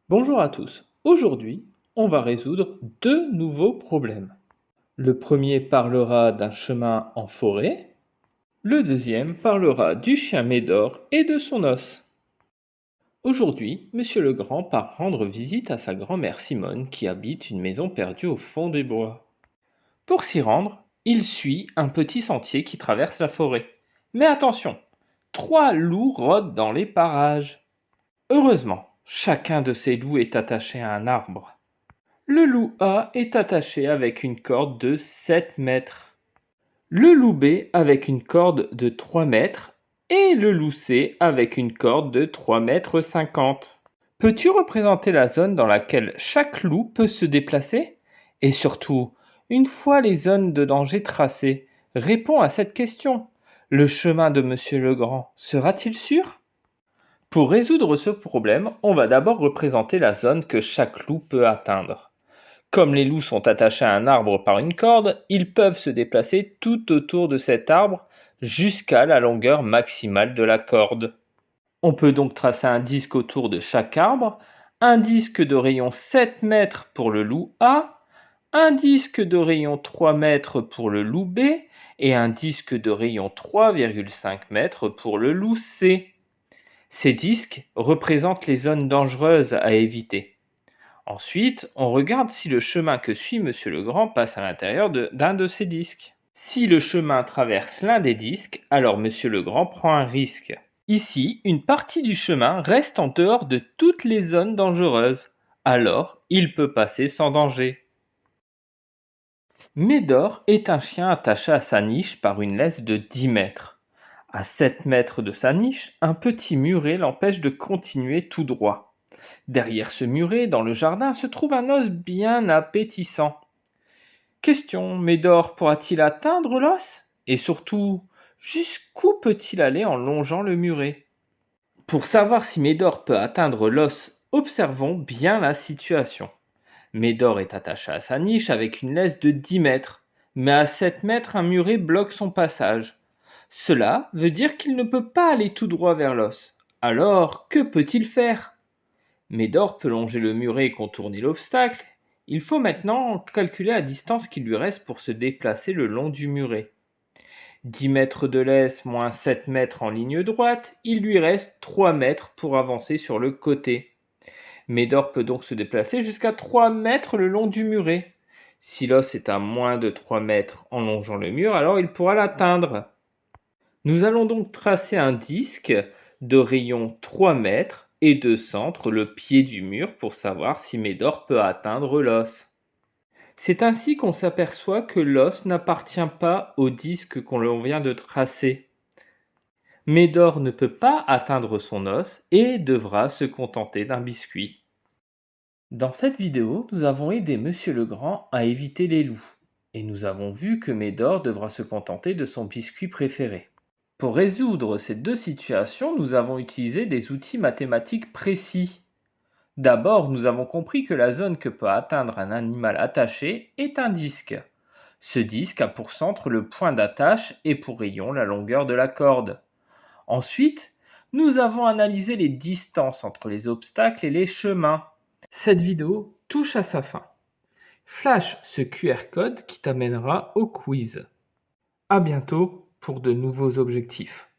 Bonjour à tous. Aujourd'hui, on va résoudre deux nouveaux problèmes. Le premier parlera d'un chemin en forêt. Le deuxième parlera du chien Médor et de son os. Aujourd'hui, Monsieur Legrand part rendre visite à sa grand-mère Simone qui habite une maison perdue au fond des bois. Pour s'y rendre, il suit un petit sentier qui traverse la forêt. Mais attention, trois loups rôdent dans les parages. Heureusement, chacun de ces loups est attaché à un arbre. Le loup A est attaché avec une corde de 7 mètres. Le loup B avec une corde de 3 mètres. Et le loup C avec une corde de 3 mètres 50. Peux-tu représenter la zone dans laquelle chaque loup peut se déplacer? Et surtout, une fois les zones de danger tracées, réponds à cette question. Le chemin de Monsieur Legrand sera-t-il sûr? Pour résoudre ce problème, on va d'abord représenter la zone que chaque loup peut atteindre. Comme les loups sont attachés à un arbre par une corde, ils peuvent se déplacer tout autour de cet arbre jusqu'à la longueur maximale de la corde. On peut donc tracer un disque autour de chaque arbre, un disque de rayon 7 mètres pour le loup A, un disque de rayon 3 mètres pour le loup B et un disque de rayon 3,5 mètres pour le loup C. Ces disques représentent les zones dangereuses à éviter. Ensuite, on regarde si le chemin que suit Monsieur Legrand passe à l'intérieur d'un de ces disques. Si le chemin traverse l'un des disques, alors Monsieur Legrand prend un risque. Ici, une partie du chemin reste en dehors de toutes les zones dangereuses. Alors, il peut passer sans danger. Médor est un chien attaché à sa niche par une laisse de 10 mètres. À 7 mètres de sa niche, un petit muret l'empêche de continuer tout droit. Derrière ce muret, dans le jardin, se trouve un os bien appétissant. Question, Médor pourra-t-il atteindre l'os? Et surtout, jusqu'où peut-il aller en longeant le muret? Pour savoir si Médor peut atteindre l'os, observons bien la situation. Médor est attaché à sa niche avec une laisse de 10 mètres, mais à 7 mètres, un muret bloque son passage. Cela veut dire qu'il ne peut pas aller tout droit vers l'os. Alors, que peut-il faire? Médor peut longer le muret et contourner l'obstacle. Il faut maintenant calculer la distance qu'il lui reste pour se déplacer le long du muret. 10 mètres de laisse moins 7 mètres en ligne droite, il lui reste 3 mètres pour avancer sur le côté. Médor peut donc se déplacer jusqu'à 3 mètres le long du muret. Si l'os est à moins de 3 mètres en longeant le mur, alors il pourra l'atteindre. Nous allons donc tracer un disque de rayon 3 mètres et de centre le pied du mur pour savoir si Médor peut atteindre l'os. C'est ainsi qu'on s'aperçoit que l'os n'appartient pas au disque qu'on vient de tracer. Médor ne peut pas atteindre son os et devra se contenter d'un biscuit. Dans cette vidéo, nous avons aidé Monsieur Legrand à éviter les loups, et nous avons vu que Médor devra se contenter de son biscuit préféré. Pour résoudre ces deux situations, nous avons utilisé des outils mathématiques précis. D'abord, nous avons compris que la zone que peut atteindre un animal attaché est un disque. Ce disque a pour centre le point d'attache et pour rayon la longueur de la corde. Ensuite, nous avons analysé les distances entre les obstacles et les chemins. Cette vidéo touche à sa fin. Flash ce QR code qui t'amènera au quiz. À bientôt pour de nouveaux objectifs.